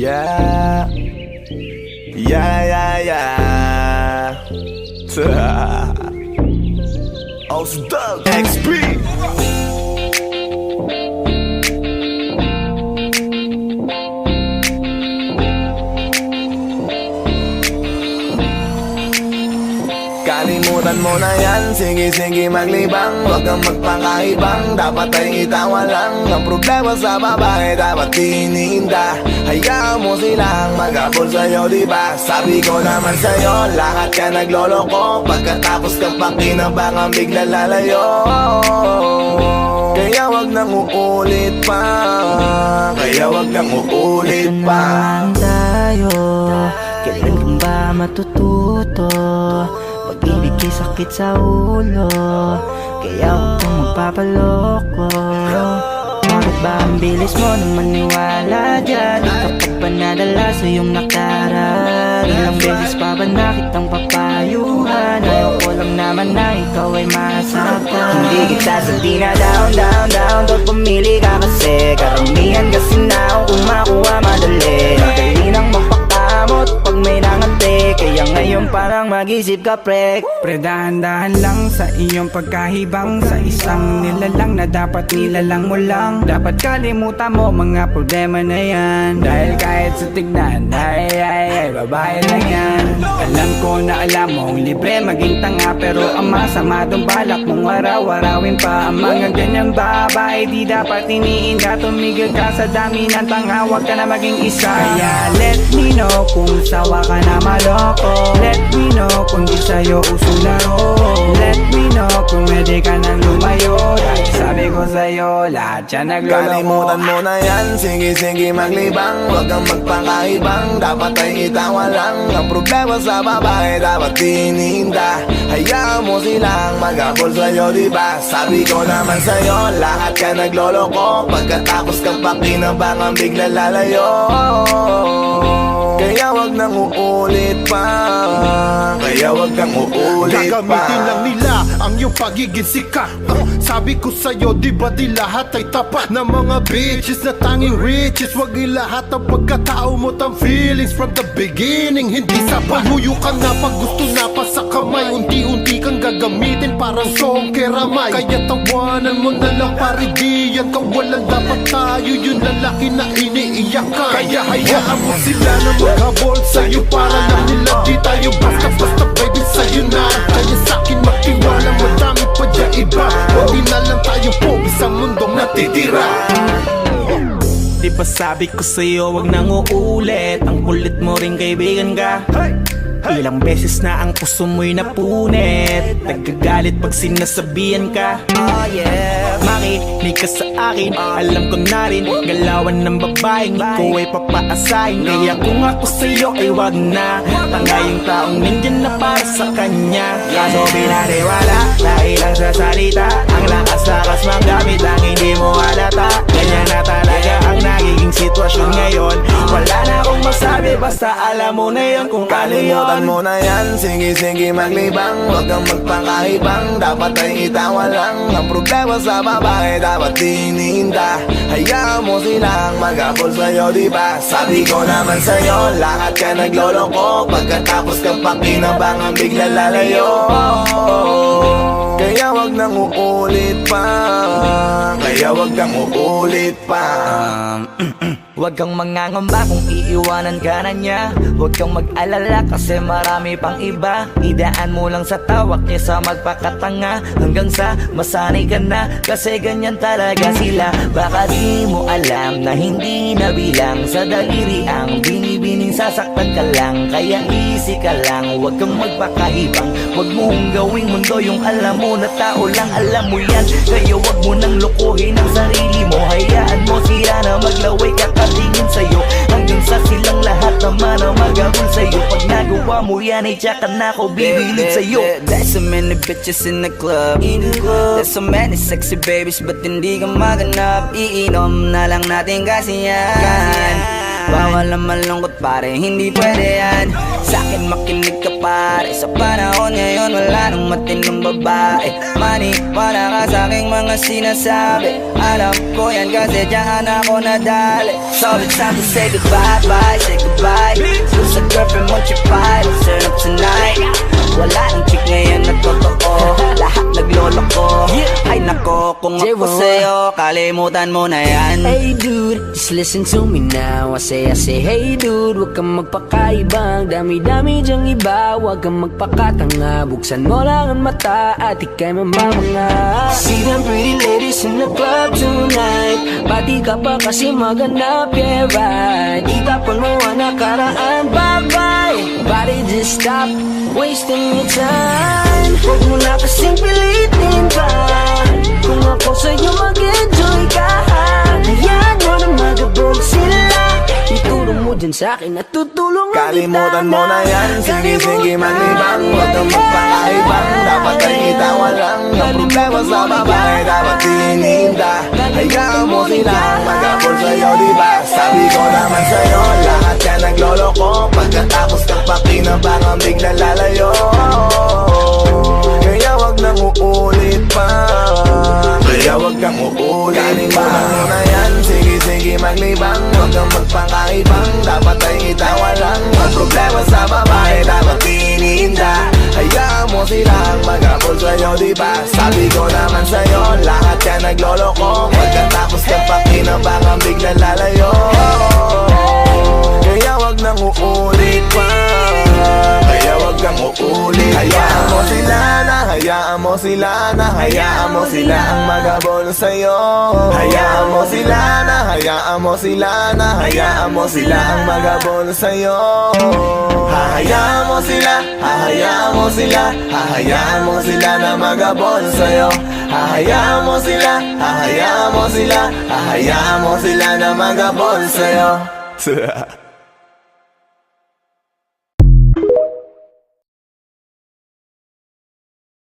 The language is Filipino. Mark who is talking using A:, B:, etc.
A: Yeah, yeah, yeah, yeah. Osdog XP. Kalimutan mo na yan, sige maglibang. Huwag kang magpakaibang, dapat ay itawa lang. Ang problema sa babae, dapat tinihinda. Hayaan mo silang mag-abol sa'yo, diba? Sabi ko naman sa'yo, lahat ka nagloloko. Pagkatapos kang pakinabangan, bigla lalayo. Kaya wag nang uulit pa, kaya wag nang uulit pa.
B: Tayo, kailan ba matututo? Pag-ibig ay sakit sa ulo, kaya huwag kang magpapaloko. Bakit ba ang bilis mo na maniwala dyan? Di ka pa ba nadala sa iyong nakaraan? Ilang beses pa ba nakitang papayuhan? Ayaw ko lang naman na ikaw ay masaktan. Hindi kita sa di na down Pag pumili ka kasi karamihan kasi na kung makuha madali. Dali nang magpakamot pag may nangante, kaya ngayon parang mag-isip ka pre.
C: Pre, dahan-dahan lang sa iyong pagkahibang. Sa isang nilalang na dapat nilalang mo lang. Dapat kalimutan mo mga problema na yan. Dahil kahit sa tignan, ay, babae lang yan. Alam ko na alam mong libre maging tanga, pero ang masama dong balak mong araw-arawin pa. Ang mga ganyang babae di dapat iniinda. Tumigil ka sa dami ng tanga, huwag ka na maging isa. Kaya let me know kung sawa ka na maloko. Let me know kung di sa'yo uso laro. Let me know kung pwede ka nang lumayo. Dahil sabi ko sa'yo, lahat yan nagloloko.
A: Kalimutan mo na yan, sige maglibang. Huwag kang magpakaibang, dapat ay itawa lang. Ang problema sa babae, dapat tinihinda. Hayaan mo silang mag-abol sa'yo, diba? Sabi ko naman sa'yo, lahat ka nagloloko. Pagkatapos kang pakinabangan, bigla lalayo. Kaya wag nang uulit pa, kaya wag kang uulit pa.
D: Gagamitin lang nila ang iyong pagiging sikat. Sabi ko sa'yo, di ba di lahat ay tapat na mga bitches na tanging riches? Wag ilahat ang pagkatao mo tang feelings from the beginning. Hindi sapat, huyo ka na pag gusto na pa sa kamay. Unti-unti kang gagamitin parang song keramay. Kaya tawanan mo na lang pare, di yan kawalan. Dapat tayo yung lalaki na iniiyak ka. Kaya hayaan mo sila na maghabol sa'yo, para lang nila di tayo basta-basta baby sa'yo na. Kaya sa'kin magtiwala, madami pa dyan iba. Hindi na lang tayo pogi sa mundong natitira.
C: Di ba sabi ko sa'yo, wag nang uulit. Ang kulit mo rin kaibigan ka. Ilang beses na ang puso mo'y napunit. Nagkagalit pag sinasabihan ka.
B: Oh yeah,
C: Makinig ka sa akin, alam ko na rin galawan ng babaeng ikaw ay papaasahin. Kaya kung ako sa'yo ay wag na. Tanga yung taong nandyan na para sa kanya. Kaso binariwala dahil lang sa salita. Ang lakas-lakas manggamit lang hindi mo halata. Ganyan na talaga ang nagiging sitwasyon ngayon. Wala na akong masabi, basta alam mo na yun kung ano yun.
A: Kalimutan mo na yan, sige maglibang. Huwag kang magpakaibang, dapat ay itawa lang. Ang problema sa babae, dapat tinihinda. Hayaan mo silang mag-abol sa'yo, diba? Sabi ko naman sa'yo, lahat ka nagloloko. Pagkatapos kang pakinabangan, bigla lalayo. Kaya wag nang uulit pa, kaya wag kang uulit pa.
B: Huwag kang mangangamba kung iiwanan ka na niya. Huwag kang mag-alala kasi marami pang iba. Idaan mo lang sa tawak niya sa magpakatanga, hanggang sa masanay ka na, kasi ganyan talaga sila. Baka di mo alam na hindi nabilang sa daliri ang binibining sasaktan ka lang. Kaya easy ka lang, huwag kang magpakaibang. Huwag mong gawing mundo yung alam mo na tao lang alam mo yan. Kaya huwag mo nang lokohin ang sarili mo. Hayaan mo sila na maglaway kakatingin sa'yo, hanggang sa silang lahat naman ang mag-abol sa'yo. Pag nagawa mo yan ay tsaka na ako bibilid sa'yo.
E: There's so many bitches in the club. There's so many sexy babies, but hindi ka maganap. Iinom na lang natin kasi yan. Bawal ang malungkot pare, hindi pwede yan. Sa'kin makinig ka pare, sa panahon ngayon wala nang matinong babae. Maniwala ka sa'king mga sinasabi, alam ko yan kasi diyan ako nadali. So it's time to say goodbye, bye, say goodbye. So sa girlfriend mo chipay, let's turn up tonight. Wala nang chick ngayon na totoo, lahat naglolo ko. Ay nako, kung ako sa'yo, kalimutan mo na yan.
F: Hey dude, just listen to me now. I say hey dude, huwag kang magpakaibang. Dami-dami dyang iba, huwag kang magpakatanga. Buksan mo lang ang mata at ika'y mamamanga. See them pretty ladies in the club tonight. Pati ka pa kasi maganap, yeah right. Itapon mo ang nakaraan, bye-bye. Body just stop wasting your time. Huwag mo na kasing pilitin pa. Kung ako sa'yo mag-enjoy ka, hayaan mo na magabog sila. Itulong mo dyan sa'kin at tutulong ang
A: Kalimutan mo na yan, sige maglibang. Huwag kang magpakaibang, dapat ay itawa lang. Ang problema sa babae, dapat tininda. Hayaan mo silang mag-apol sa'yo, diba? Sabi ko naman sa'yo, lahat yan nagloloko. Pagkatapos kang pakinabangan, bigla lalayo. Kaya wag nang uulit pa, kaya wag kang uulit. Kalimutan mo na yan, sige maglibang. Huwag kang magpakaibang, dapat ay itawa lang. Ang problema sa babae, dapat tininda. Hayaan mo silang mag-apol sa'yo, diba? Sabi ko naman sa'yo, lahat yan nagloloko. Pagkatapos kang pakinabangan, bigla lalayo. Kaya wag nang uulit pa, kaya wag kang uulit. Hayaan mo sila na, hayaan mo sila na, hayaan mo sila ang magabol sa'yo. Hayaan mo sila na, hayaan mo sila na, hayaan mo sila ang magabol sa'yo. Hahayaan mo sila, hahayaan mo sila, hahayaan mo sila na magabol sa'yo. Hahayaan mo sila, hahayaan mo sila, hahayaan mo sila na magabol sa'yo.